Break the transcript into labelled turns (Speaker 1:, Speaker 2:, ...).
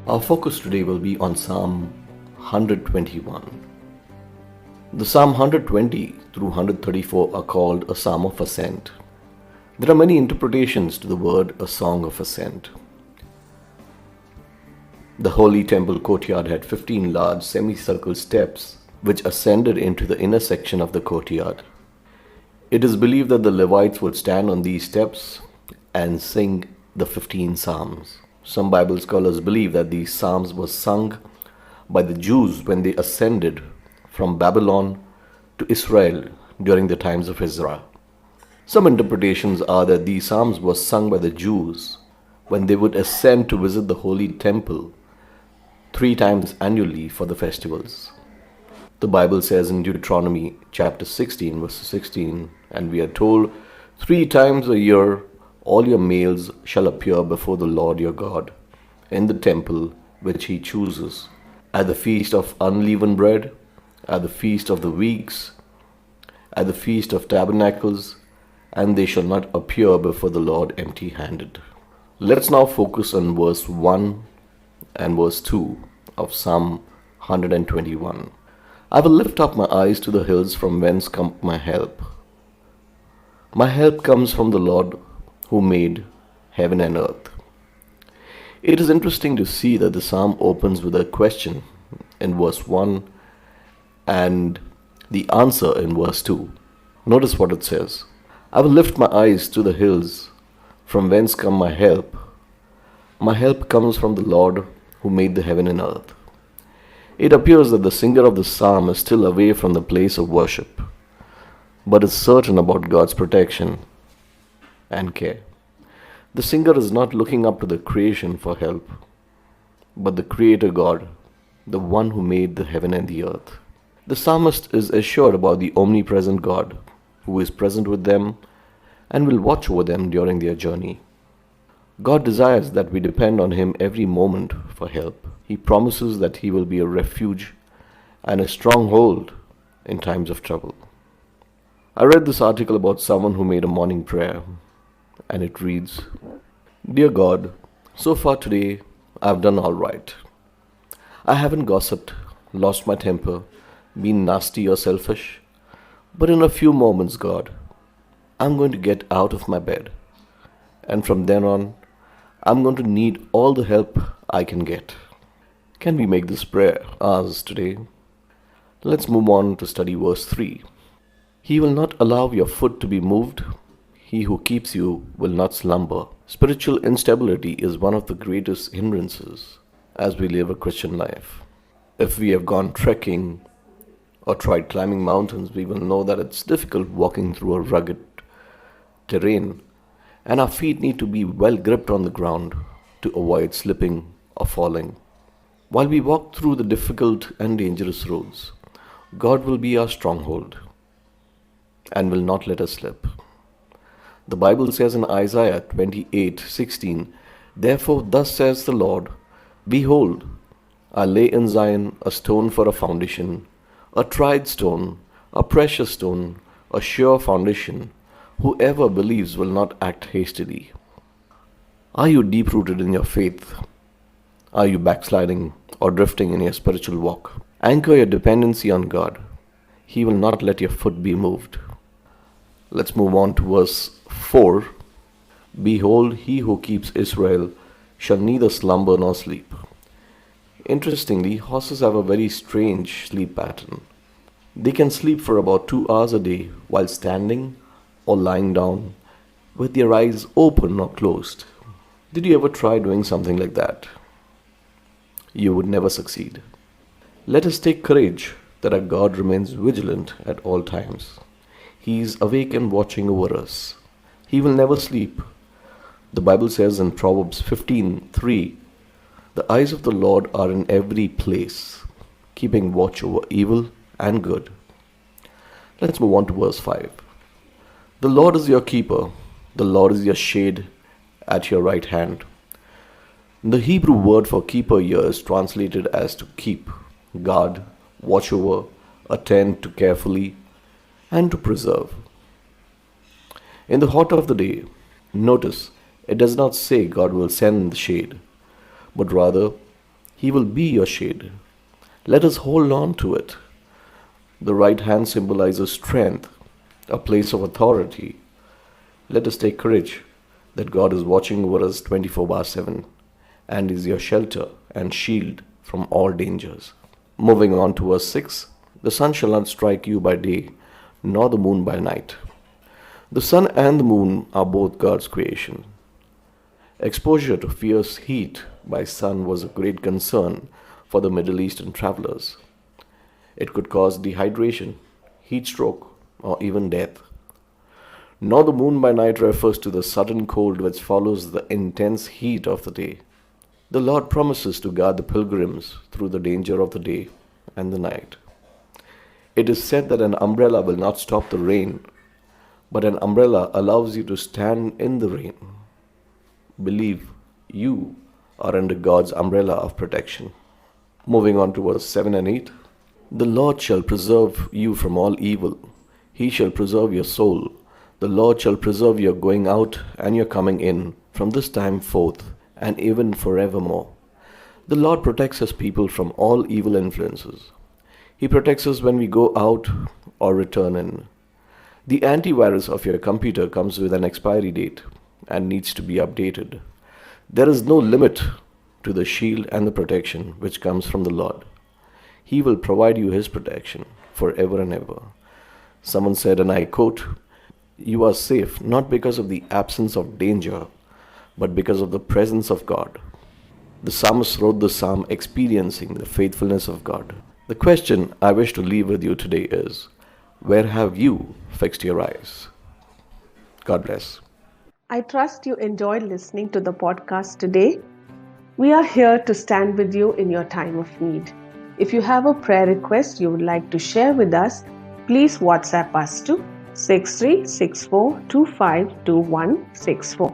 Speaker 1: Our focus today will be on Psalm 121. The Psalm 120 through 134 are called a Psalm of Ascent. There are many interpretations to the word a song of ascent. The Holy Temple courtyard had 15 large semicircle steps which ascended into the inner section of the courtyard. It is believed that the Levites would stand on these steps and sing the 15 Psalms. Some Bible scholars believe that these Psalms were sung by the Jews when they ascended from Babylon to Israel during the times of Ezra. Some interpretations are that these Psalms were sung by the Jews when they would ascend to visit the Holy Temple 3 times annually for the festivals. The Bible says in Deuteronomy chapter 16 verse 16, and we are told, 3 times a year all your males shall appear before the Lord your God in the temple which he chooses, at the feast of unleavened bread, at the feast of the weeks, at the feast of tabernacles, and they shall not appear before the Lord empty-handed. Let's now focus on verse 1 and verse 2 of Psalm 121. I will lift up my eyes to the hills from whence cometh my help. My help comes from the Lord who made heaven and earth. It is interesting to see that the psalm opens with a question in verse 1 and the answer in verse 2. Notice what it says. I will lift my eyes to the hills from whence come my help. My help comes from the Lord who made the heaven and earth. It appears that the singer of the psalm is still away from the place of worship, but is certain about God's protection and care. The singer is not looking up to the creation for help, but the Creator God, the one who made the heaven and the earth. The psalmist is assured about the omnipresent God, who is present with them and will watch over them during their journey. God desires that we depend on Him every moment for help. He promises that He will be a refuge and a stronghold in times of trouble. I read this article about someone who made a morning prayer, and it reads, Dear God, so far today I've done all right. I haven't gossiped, lost my temper, been nasty or selfish, but in a few moments, God, I'm going to get out of my bed, and from then on, I'm going to need all the help I can get. Can we make this prayer ours today? Let's move on to study verse 3. He will not allow your foot to be moved. He who keeps you will not slumber. Spiritual instability is one of the greatest hindrances as we live a Christian life. If we have gone trekking or tried climbing mountains, we will know that it's difficult walking through a rugged terrain, and our feet need to be well gripped on the ground to avoid slipping or falling. While we walk through the difficult and dangerous roads, God will be our stronghold and will not let us slip. The Bible says in Isaiah 28:16, Therefore thus says the Lord, Behold, I lay in Zion a stone for a foundation, a tried stone, a precious stone, a sure foundation. Whoever believes will not act hastily. Are you deep-rooted in your faith? Are you backsliding or drifting in your spiritual walk? Anchor your dependency on God. He will not let your foot be moved. Let's move on to verse 4. Behold, he who keeps Israel shall neither slumber nor sleep. Interestingly, horses have a very strange sleep pattern. They can sleep for about 2 hours a day while standing or lying down with their eyes open or closed. Did you ever try doing something like that? You would never succeed. Let us take courage that our God remains vigilant at all times. He is awake and watching over us. He will never sleep. The Bible says in Proverbs 15:3, The eyes of the Lord are in every place, keeping watch over evil and good. Let's move on to verse 5. The Lord is your keeper. The Lord is your shade at your right hand. The Hebrew word for keeper here is translated as to keep, guard, watch over, attend to carefully, and to preserve. In the hot of the day, notice it does not say God will send the shade, but rather He will be your shade. Let us hold on to it. The right hand symbolizes strength, a place of authority. Let us take courage that God is watching over us 24/7 and is your shelter and shield from all dangers. Moving on to verse 6, the sun shall not strike you by day, nor the moon by night. The sun and the moon are both God's creation. Exposure to fierce heat by sun was a great concern for the Middle Eastern travelers. It could cause dehydration, heat stroke, or even death. Nor the moon by night refers to the sudden cold which follows the intense heat of the day. The Lord promises to guard the pilgrims through the danger of the day and the night. It is said that an umbrella will not stop the rain, but an umbrella allows you to stand in the rain. Believe you are under God's umbrella of protection. Moving on to verse 7 and 8. The Lord shall preserve you from all evil. He shall preserve your soul. The Lord shall preserve your going out and your coming in from this time forth and even forevermore. The Lord protects his people from all evil influences. He protects us when we go out or return in. The antivirus of your computer comes with an expiry date and needs to be updated. There is no limit to the shield and the protection which comes from the Lord. He will provide you his protection forever and ever. Someone said, and I quote, "You are safe not because of the absence of danger, but because of the presence of God." The psalmist wrote the psalm experiencing the faithfulness of God. The question I wish to leave with you today is, where have you fixed your eyes? God bless.
Speaker 2: I trust you enjoyed listening to the podcast today. We are here to stand with you in your time of need. If you have a prayer request you would like to share with us, please WhatsApp us to 6364252164.